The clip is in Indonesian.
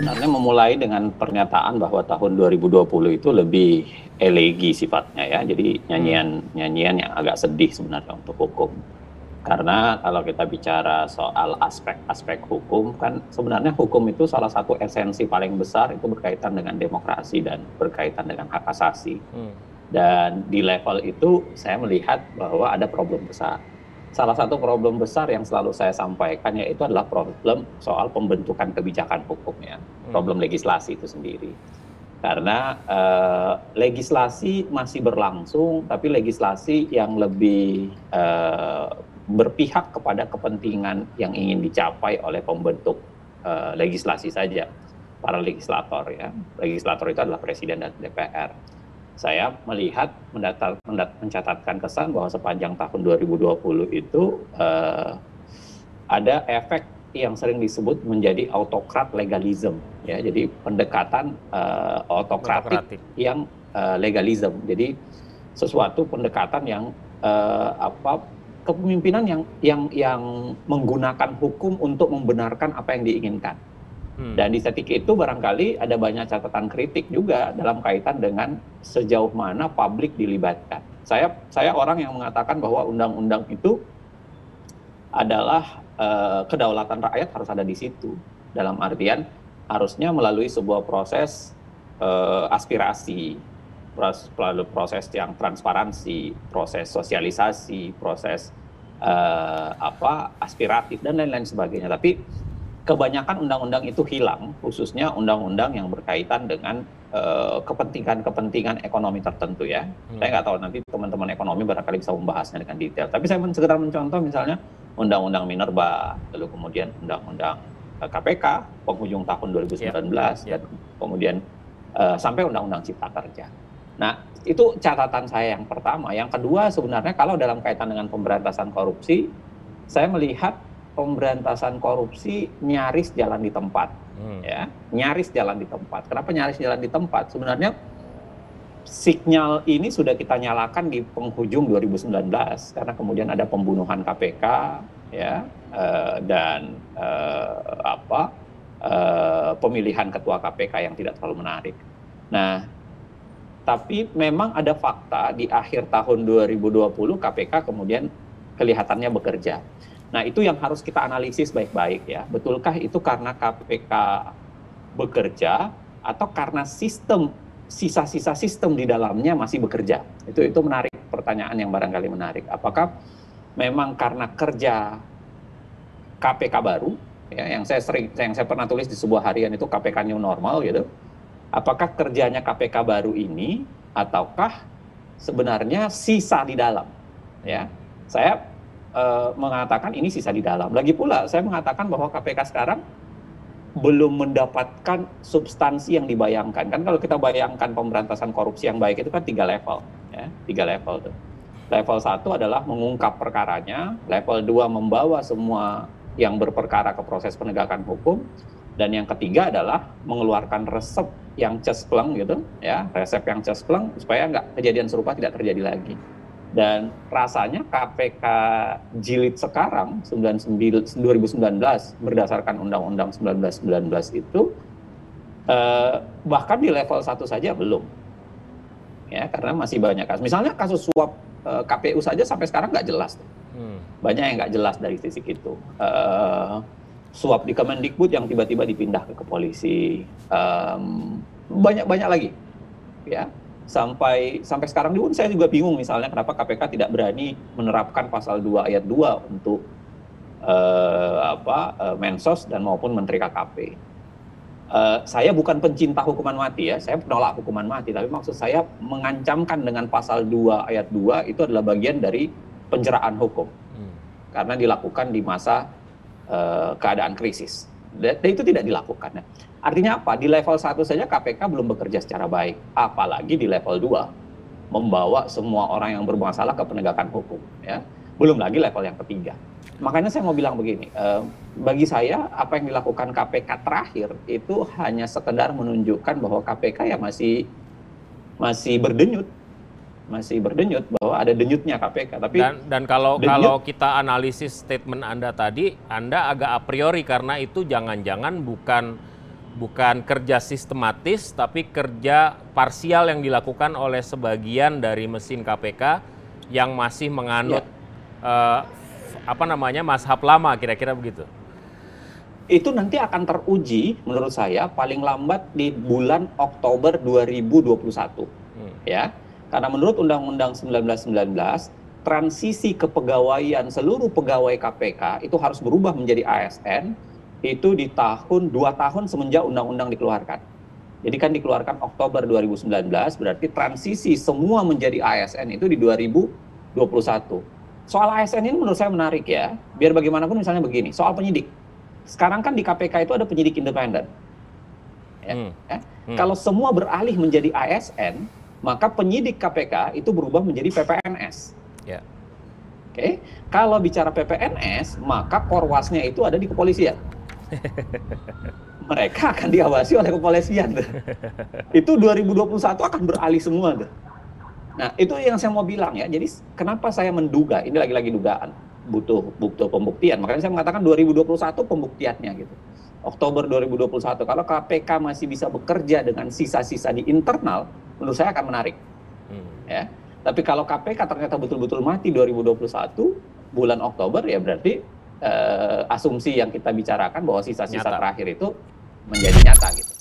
sebenarnya memulai dengan pernyataan bahwa tahun 2020 itu lebih elegi sifatnya ya. Jadi nyanyian yang agak sedih sebenarnya untuk hukum. Karena kalau kita bicara soal aspek-aspek hukum, kan sebenarnya hukum itu salah satu esensi paling besar itu berkaitan dengan demokrasi dan berkaitan dengan hak asasi. Dan di level itu saya melihat bahwa ada problem besar. Salah satu problem besar yang selalu saya sampaikan yaitu adalah problem soal pembentukan kebijakan hukum ya, problem legislasi itu sendiri. Karena legislasi masih berlangsung, tapi legislasi yang lebih berpihak kepada kepentingan yang ingin dicapai oleh pembentuk legislasi saja, para legislator ya. Legislator itu adalah presiden dan DPR. Saya melihat mencatatkan kesan bahwa sepanjang tahun 2020 itu ada efek yang sering disebut menjadi autokrat legalism ya, jadi pendekatan autokratik yang legalism. Jadi sesuatu pendekatan yang kepemimpinan yang menggunakan hukum untuk membenarkan apa yang diinginkan. Dan di titik itu barangkali ada banyak catatan kritik juga dalam kaitan dengan sejauh mana publik dilibatkan. Saya orang yang mengatakan bahwa undang-undang itu adalah kedaulatan rakyat harus ada di situ. Dalam artian harusnya melalui sebuah proses aspirasi, proses yang transparansi, proses sosialisasi, proses aspiratif dan lain-lain sebagainya. Tapi kebanyakan undang-undang itu hilang, khususnya undang-undang yang berkaitan dengan kepentingan ekonomi tertentu ya. Saya nggak tahu, nanti teman-teman ekonomi barangkali bisa membahasnya dengan detail. Tapi saya sekedar mencontoh misalnya undang-undang Minerba, lalu kemudian undang-undang KPK penghujung tahun 2019, dan kemudian sampai undang-undang Cipta Kerja. Nah, itu catatan saya yang pertama. Yang kedua sebenarnya kalau dalam kaitan dengan pemberantasan korupsi, saya melihat pemberantasan korupsi nyaris jalan di tempat, ya, nyaris jalan di tempat. Kenapa nyaris jalan di tempat? Sebenarnya sinyal ini sudah kita nyalakan di penghujung 2019 karena kemudian ada pembunuhan KPK, ya, dan pemilihan ketua KPK yang tidak terlalu menarik. Nah, tapi memang ada fakta di akhir tahun 2020 KPK kemudian kelihatannya bekerja. Nah, itu yang harus kita analisis baik-baik ya. Betulkah itu karena KPK bekerja atau karena sisa-sisa sistem di dalamnya masih bekerja? Itu menarik, pertanyaan yang barangkali menarik. Apakah memang karena kerja KPK baru ya, yang saya pernah tulis di sebuah harian itu KPK new normal gitu. Apakah kerjanya KPK baru ini ataukah sebenarnya sisa di dalam? Ya. Saya mengatakan ini sisa di dalam. Lagi pula saya mengatakan bahwa KPK sekarang belum mendapatkan substansi yang dibayangkan. Kan kalau kita bayangkan pemberantasan korupsi yang baik itu kan 3 level. Ya, 3 level tuh. Level 1 adalah mengungkap perkaranya, level 2 membawa semua yang berperkara ke proses penegakan hukum, dan yang ketiga adalah mengeluarkan resep yang cespleng gitu, ya, resep yang cespleng supaya kejadian serupa tidak terjadi lagi. Dan rasanya KPK jilid sekarang 2019 berdasarkan Undang-Undang 1919 itu bahkan di level 1 saja belum, ya, karena masih banyak kasus. Misalnya kasus suap KPU saja sampai sekarang nggak jelas, banyak yang nggak jelas dari sisi itu. Suap di Kemendikbud yang tiba-tiba dipindah ke polisi, banyak lagi, ya. Sampai sekarang pun saya juga bingung misalnya kenapa KPK tidak berani menerapkan pasal 2 ayat 2 untuk Mensos dan maupun Menteri KKP. Saya bukan pencinta hukuman mati ya, saya penolak hukuman mati, tapi maksud saya mengancamkan dengan pasal 2 ayat 2 itu adalah bagian dari penjeraan hukum. Karena dilakukan di masa keadaan krisis. Dan itu tidak dilakukan. Artinya apa? Di level 1 saja KPK belum bekerja secara baik. Apalagi di level 2, membawa semua orang yang bermasalah ke penegakan hukum. Ya. Belum lagi level yang ketiga. Makanya saya mau bilang begini, bagi saya apa yang dilakukan KPK terakhir itu hanya sekedar menunjukkan bahwa KPK ya masih berdenyut. Masih berdenyut, bahwa ada denyutnya KPK. Tapi dan kalau kita analisis statement Anda tadi, Anda agak a priori karena itu jangan-jangan bukan bukan kerja sistematis, tapi kerja parsial yang dilakukan oleh sebagian dari mesin KPK yang masih menganut mazhab lama, kira-kira begitu. Itu nanti akan teruji menurut saya paling lambat di bulan Oktober 2021. Ya. Karena menurut Undang-Undang 1919, transisi kepegawaian seluruh pegawai KPK itu harus berubah menjadi ASN itu di 2 tahun semenjak undang-undang dikeluarkan. Jadi kan dikeluarkan Oktober 2019, berarti transisi semua menjadi ASN itu di 2021. Soal ASN ini menurut saya menarik ya, biar bagaimanapun misalnya begini, soal penyidik. Sekarang kan di KPK itu ada penyidik independen. Kalau semua beralih menjadi ASN, maka penyidik KPK itu berubah menjadi PPNS. Oke. Kalau bicara PPNS, maka korwasnya itu ada di kepolisian. Mereka akan diawasi oleh kepolisian. Itu 2021 akan beralih semua. Nah, itu yang saya mau bilang ya. Jadi kenapa saya menduga, ini lagi-lagi dugaan, butuh pembuktian. Makanya saya mengatakan 2021 pembuktiannya gitu. Oktober 2021, kalau KPK masih bisa bekerja dengan sisa-sisa di internal, menurut saya akan menarik. Ya. Tapi kalau KPK ternyata betul-betul mati 2021, bulan Oktober, ya berarti asumsi yang kita bicarakan bahwa sisa-sisa terakhir itu menjadi nyata gitu.